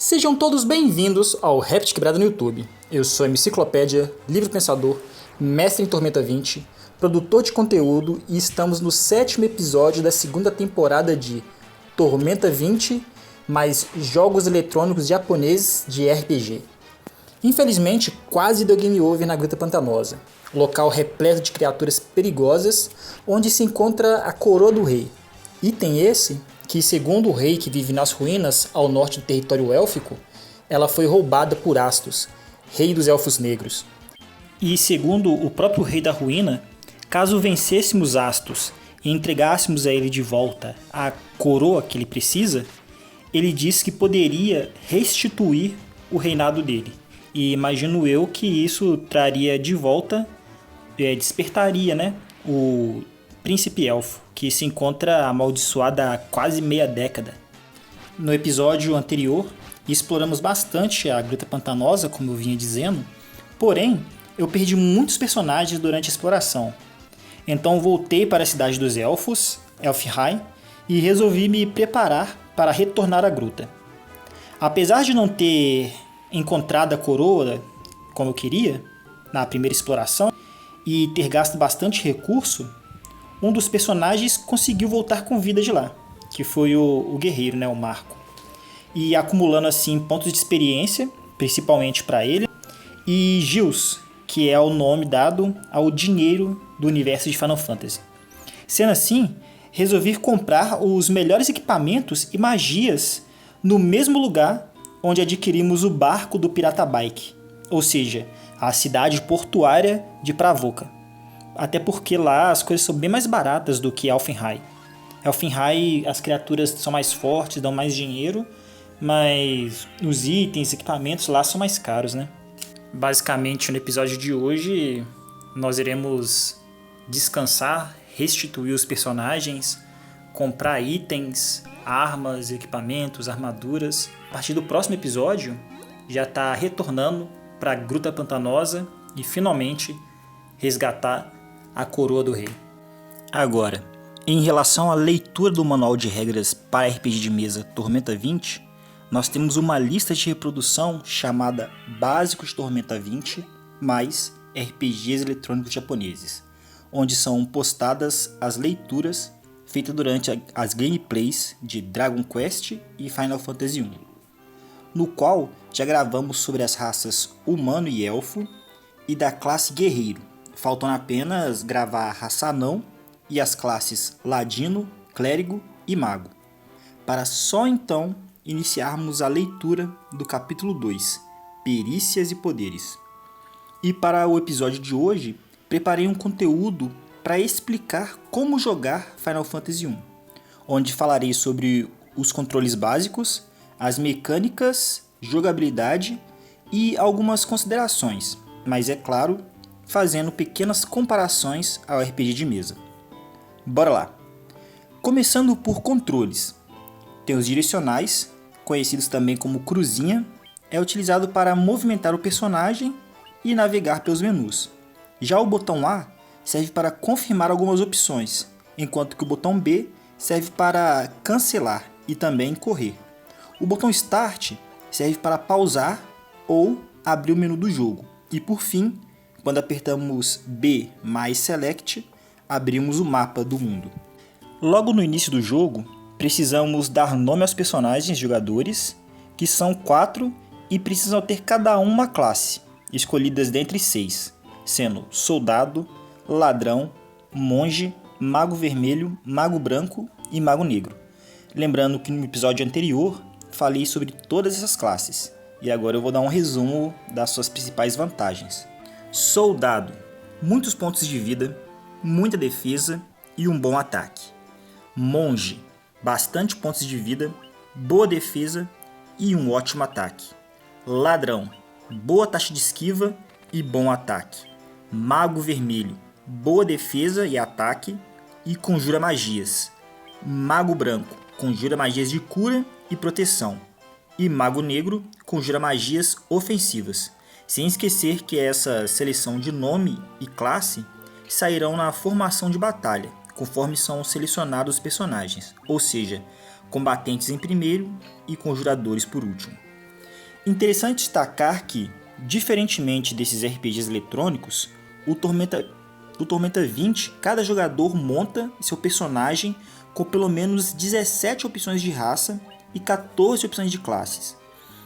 Sejam todos bem-vindos ao Rap de Quebrada no YouTube. Eu sou a Enciclopédia, livre pensador, mestre em Tormenta 20, produtor de conteúdo e estamos no 7º episódio da segunda temporada de Tormenta 20, mais jogos eletrônicos japoneses de RPG. Infelizmente, quase deu game over na Gruta Pantanosa, local repleto de criaturas perigosas, onde se encontra a Coroa do Rei. Item esse que, segundo o rei que vive nas ruínas ao norte do território élfico, ela foi roubada por Astos, rei dos Elfos Negros. E segundo o próprio rei da ruína, caso vencêssemos Astos e entregássemos a ele de volta a coroa que ele precisa, ele disse que poderia restituir o reinado dele. E imagino eu que isso traria de volta, despertaria, o príncipe elfo, que se encontra amaldiçoado há quase meia década. No episódio anterior, exploramos bastante a Gruta Pantanosa, como eu vinha dizendo, porém, eu perdi muitos personagens durante a exploração. Então voltei para a cidade dos elfos, Elfheim, e resolvi me preparar para retornar à gruta. Apesar de não ter encontrado a coroa como eu queria, na primeira exploração, e ter gasto bastante recurso, um dos personagens conseguiu voltar com vida de lá, que foi o guerreiro, o Marco. E acumulando assim pontos de experiência, principalmente para ele, e Gils, que é o nome dado ao dinheiro do universo de Final Fantasy. Sendo assim, resolvi comprar os melhores equipamentos e magias no mesmo lugar onde adquirimos o barco do Pirata Bike, ou seja, a cidade portuária de Pravoka. Até porque lá as coisas são bem mais baratas do que Elfenheim. Elfenheim, as criaturas são mais fortes, dão mais dinheiro, mas os itens, equipamentos lá são mais caros, Basicamente, no episódio de hoje, nós iremos descansar, restituir os personagens, comprar itens, armas, equipamentos, armaduras. A partir do próximo episódio, já está retornando para a Gruta Pantanosa e finalmente resgatar a Coroa do Rei. Agora, em relação à leitura do manual de regras para RPG de mesa Tormenta 20, nós temos uma lista de reprodução chamada Básicos Tormenta 20 mais RPGs eletrônicos japoneses, onde são postadas as leituras feitas durante as gameplays de Dragon Quest e Final Fantasy I, no qual já gravamos sobre as raças humano e elfo e da classe guerreiro, faltando apenas gravar a raça anão e as classes ladino, clérigo e mago, para só então iniciarmos a leitura do capítulo 2, Perícias e Poderes. E para o episódio de hoje, preparei um conteúdo para explicar como jogar Final Fantasy I, onde falarei sobre os controles básicos, as mecânicas, jogabilidade e algumas considerações, mas é claro, fazendo pequenas comparações ao RPG de mesa. Bora lá! Começando por controles. Tem os direcionais, conhecidos também como cruzinha, é utilizado para movimentar o personagem e navegar pelos menus. Já o botão A serve para confirmar algumas opções, enquanto que o botão B serve para cancelar e também correr. O botão Start serve para pausar ou abrir o menu do jogo. E por fim, quando apertamos B mais Select, abrimos o mapa do mundo. Logo no início do jogo, precisamos dar nome aos personagens jogadores, que são 4 e precisam ter cada uma classe, escolhidas dentre 6, sendo Soldado, Ladrão, Monge, Mago Vermelho, Mago Branco e Mago Negro. Lembrando que no episódio anterior falei sobre todas essas classes, e agora eu vou dar um resumo das suas principais vantagens. Soldado, muitos pontos de vida, muita defesa e um bom ataque. Monge, bastante pontos de vida, boa defesa e um ótimo ataque. Ladrão, boa taxa de esquiva e bom ataque. Mago Vermelho, boa defesa e ataque e conjura magias. Mago Branco, conjura magias de cura e proteção. E Mago Negro, conjura magias ofensivas. Sem esquecer que essa seleção de nome e classe sairão na formação de batalha, conforme são selecionados os personagens, ou seja, combatentes em primeiro e conjuradores por último. Interessante destacar que, diferentemente desses RPGs eletrônicos, o Tormenta 20, cada jogador monta seu personagem com pelo menos 17 opções de raça e 14 opções de classes,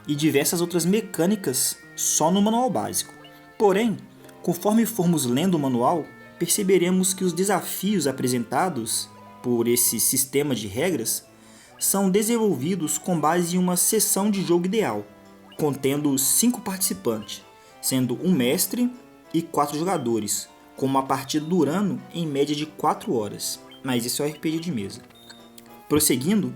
e diversas outras mecânicas só no manual básico. Porém, conforme formos lendo o manual, perceberemos que os desafios apresentados por esse sistema de regras são desenvolvidos com base em uma sessão de jogo ideal, contendo 5 participantes, sendo um mestre e 4 jogadores, com uma partida durando em média de 4 horas, mas isso é um RPG de mesa. Prosseguindo,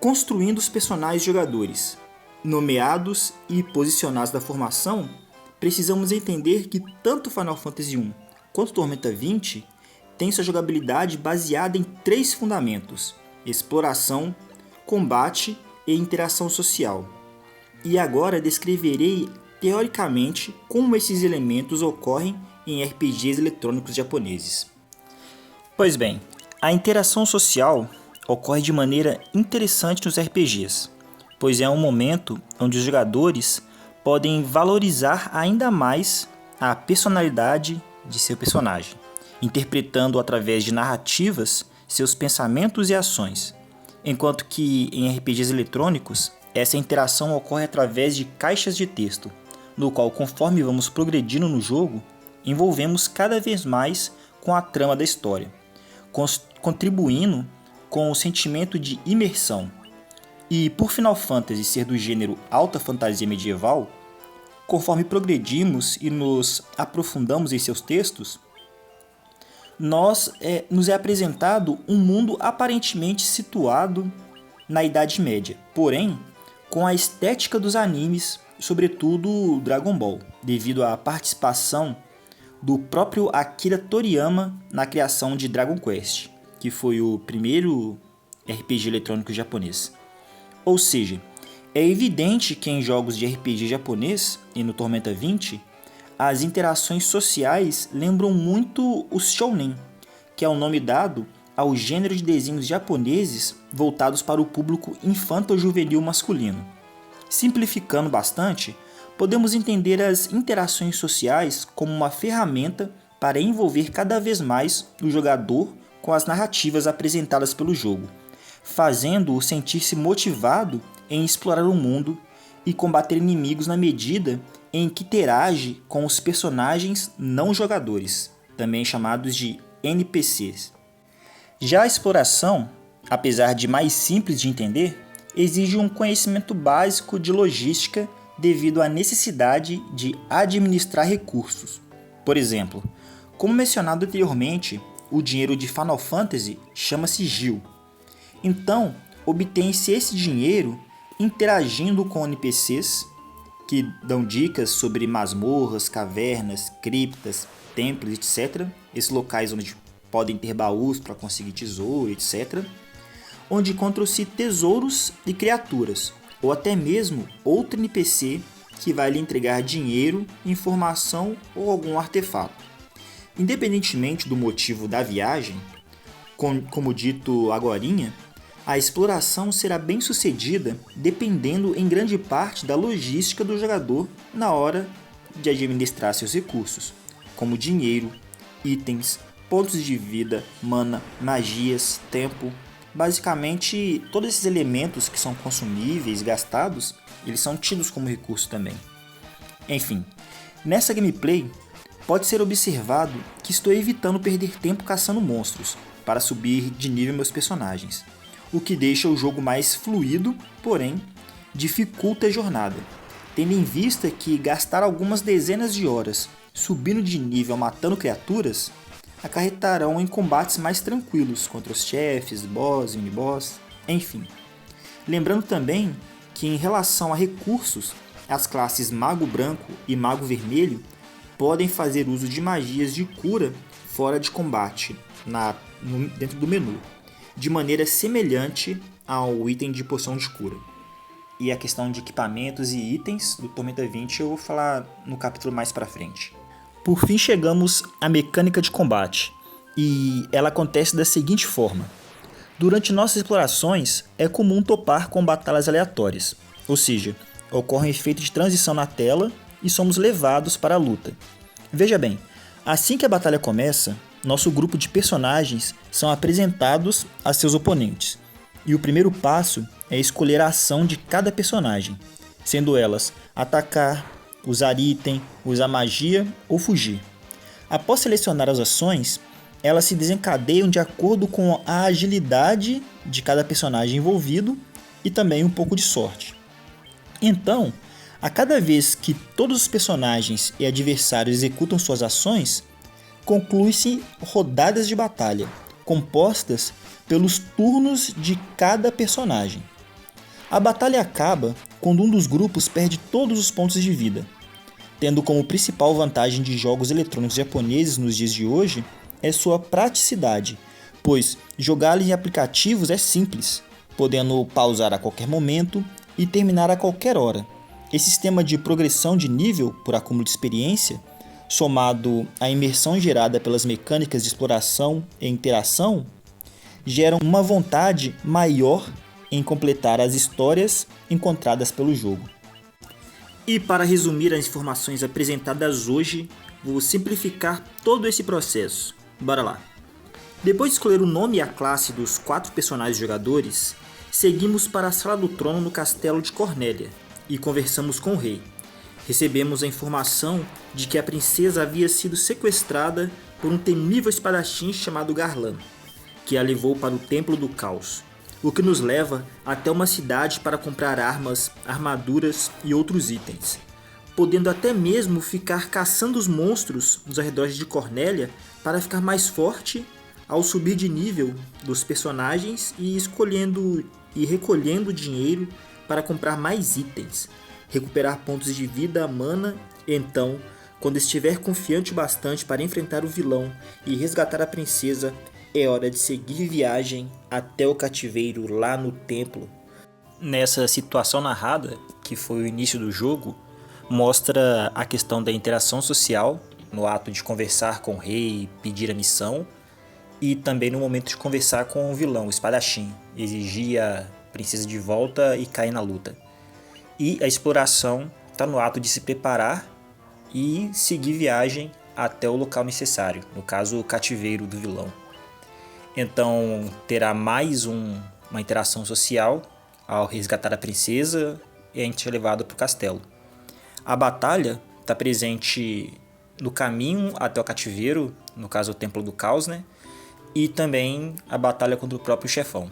construindo os personagens jogadores, nomeados e posicionados da formação, precisamos entender que tanto Final Fantasy I quanto Tormenta 20 têm sua jogabilidade baseada em 3 fundamentos: exploração, combate e interação social. E agora descreverei teoricamente como esses elementos ocorrem em RPGs eletrônicos japoneses. Pois bem, a interação social ocorre de maneira interessante nos RPGs, pois é um momento onde os jogadores podem valorizar ainda mais a personalidade de seu personagem, interpretando através de narrativas seus pensamentos e ações, enquanto que em RPGs eletrônicos essa interação ocorre através de caixas de texto, no qual, conforme vamos progredindo no jogo, envolvemos cada vez mais com a trama da história, contribuindo com o sentimento de imersão. E por Final Fantasy ser do gênero alta fantasia medieval, conforme progredimos e nos aprofundamos em seus textos, nos é apresentado um mundo aparentemente situado na Idade Média, porém com a estética dos animes, sobretudo Dragon Ball, devido à participação do próprio Akira Toriyama na criação de Dragon Quest, que foi o primeiro RPG eletrônico japonês. Ou seja, é evidente que em jogos de RPG japonês e no Tormenta 20, as interações sociais lembram muito os shounen, que é o nome dado ao gênero de desenhos japoneses voltados para o público infanto-juvenil masculino. Simplificando bastante, podemos entender as interações sociais como uma ferramenta para envolver cada vez mais o jogador com as narrativas apresentadas pelo jogo, fazendo-o sentir-se motivado em explorar o mundo e combater inimigos na medida em que interage com os personagens não jogadores, também chamados de NPCs. Já a exploração, apesar de mais simples de entender, exige um conhecimento básico de logística devido à necessidade de administrar recursos. Por exemplo, como mencionado anteriormente, o dinheiro de Final Fantasy chama-se Gil. Então, obtém-se esse dinheiro interagindo com NPCs que dão dicas sobre masmorras, cavernas, criptas, templos, etc. Esses locais onde podem ter baús para conseguir tesouro, etc. Onde encontram-se tesouros e criaturas, ou até mesmo outro NPC que vai lhe entregar dinheiro, informação ou algum artefato. Independentemente do motivo da viagem, como dito agorinha, a exploração será bem sucedida dependendo em grande parte da logística do jogador na hora de administrar seus recursos, como dinheiro, itens, pontos de vida, mana, magias, tempo. Basicamente, todos esses elementos que são consumíveis, gastados, eles são tidos como recurso também. Enfim, nessa gameplay, pode ser observado que estou evitando perder tempo caçando monstros para subir de nível meus personagens, o que deixa o jogo mais fluido, porém dificulta a jornada, tendo em vista que gastar algumas dezenas de horas subindo de nível matando criaturas acarretarão em combates mais tranquilos contra os chefes, boss, mini-boss, enfim. Lembrando também que em relação a recursos, as classes Mago Branco e Mago Vermelho podem fazer uso de magias de cura fora de combate, dentro do menu, de maneira semelhante ao item de poção de cura. E a questão de equipamentos e itens do Tormenta 20 eu vou falar no capítulo mais pra frente. Por fim chegamos à mecânica de combate, e ela acontece da seguinte forma. Durante nossas explorações é comum topar com batalhas aleatórias, ou seja, ocorre um efeito de transição na tela e somos levados para a luta. Veja bem, assim que a batalha começa, nosso grupo de personagens são apresentados a seus oponentes, e o primeiro passo é escolher a ação de cada personagem, sendo elas atacar, usar item, usar magia ou fugir. Após selecionar as ações, elas se desencadeiam de acordo com a agilidade de cada personagem envolvido e também um pouco de sorte. Então, a cada vez que todos os personagens e adversários executam suas ações, conclui-se rodadas de batalha, compostas pelos turnos de cada personagem. A batalha acaba quando um dos grupos perde todos os pontos de vida, tendo como principal vantagem de jogos eletrônicos japoneses nos dias de hoje é sua praticidade, pois jogá-los em aplicativos é simples, podendo pausar a qualquer momento e terminar a qualquer hora. Esse sistema de progressão de nível por acúmulo de experiência, somado à imersão gerada pelas mecânicas de exploração e interação, geram uma vontade maior em completar as histórias encontradas pelo jogo. E para resumir as informações apresentadas hoje, vou simplificar todo esse processo. Bora lá! Depois de escolher o nome e a classe dos 4 personagens jogadores, seguimos para a Sala do Trono no Castelo de Cornélia e conversamos com o rei. Recebemos a informação de que a princesa havia sido sequestrada por um temível espadachim chamado Garlan, que a levou para o Templo do Caos, o que nos leva até uma cidade para comprar armas, armaduras e outros itens, podendo até mesmo ficar caçando os monstros nos arredores de Cornélia para ficar mais forte ao subir de nível dos personagens e escolhendo e recolhendo dinheiro para comprar mais itens, recuperar pontos de vida, mana. Então, quando estiver confiante bastante para enfrentar o vilão e resgatar a princesa, é hora de seguir viagem até o cativeiro lá no templo. Nessa situação narrada, que foi o início do jogo, mostra a questão da interação social no ato de conversar com o rei e pedir a missão, e também no momento de conversar com o vilão, o espadachim, exigir a princesa de volta e cair na luta. E a exploração está no ato de se preparar e seguir viagem até o local necessário, no caso o cativeiro do vilão. Então terá mais uma interação social ao resgatar a princesa e a gente é levado para o castelo. A batalha está presente no caminho até o cativeiro, no caso o Templo do Caos, né? E também a batalha contra o próprio chefão.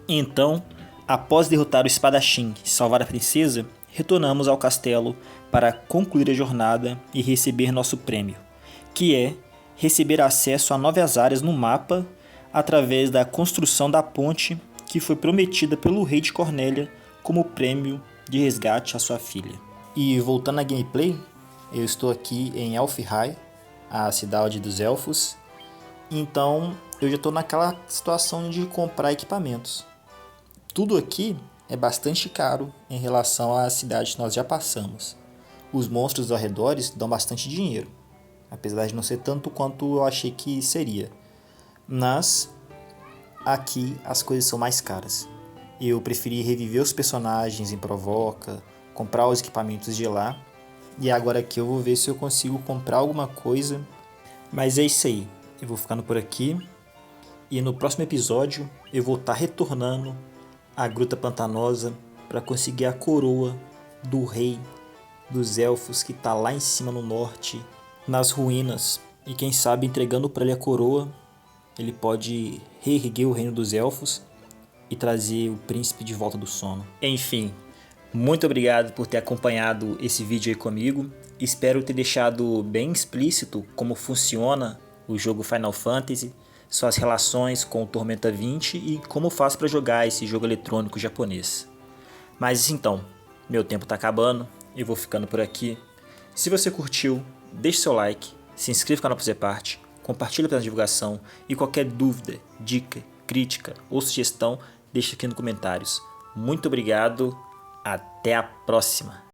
Então, após derrotar o espadachim e salvar a princesa, retornamos ao castelo para concluir a jornada e receber nosso prêmio, que é receber acesso a novas áreas no mapa através da construção da ponte que foi prometida pelo rei de Cornélia como prêmio de resgate à sua filha. E voltando à gameplay, eu estou aqui em Elfhigh, a cidade dos elfos, então eu já estou naquela situação de comprar equipamentos. Tudo aqui é bastante caro em relação à cidade que nós já passamos. Os monstros ao redor dão bastante dinheiro, apesar de não ser tanto quanto eu achei que seria. Mas aqui as coisas são mais caras. Eu preferi reviver os personagens em Provoca, comprar os equipamentos de lá, e agora aqui eu vou ver se eu consigo comprar alguma coisa. Mas é isso aí, eu vou ficando por aqui, e no próximo episódio eu vou estar retornando à Gruta Pantanosa para conseguir a coroa do rei dos elfos que está lá em cima no norte, nas ruínas, e quem sabe entregando para ele a coroa, ele pode reerguer o reino dos elfos e trazer o príncipe de volta do sono. Enfim, muito obrigado por ter acompanhado esse vídeo aí comigo. Espero ter deixado bem explícito como funciona o jogo Final Fantasy, suas relações com o Tormenta 20 e como faço para jogar esse jogo eletrônico japonês. Mas então, meu tempo está acabando, eu vou ficando por aqui. Se você curtiu, deixe seu like, se inscreva no canal para fazer parte, compartilhe pela divulgação e qualquer dúvida, dica, crítica ou sugestão, deixe aqui nos comentários. Muito obrigado, até a próxima!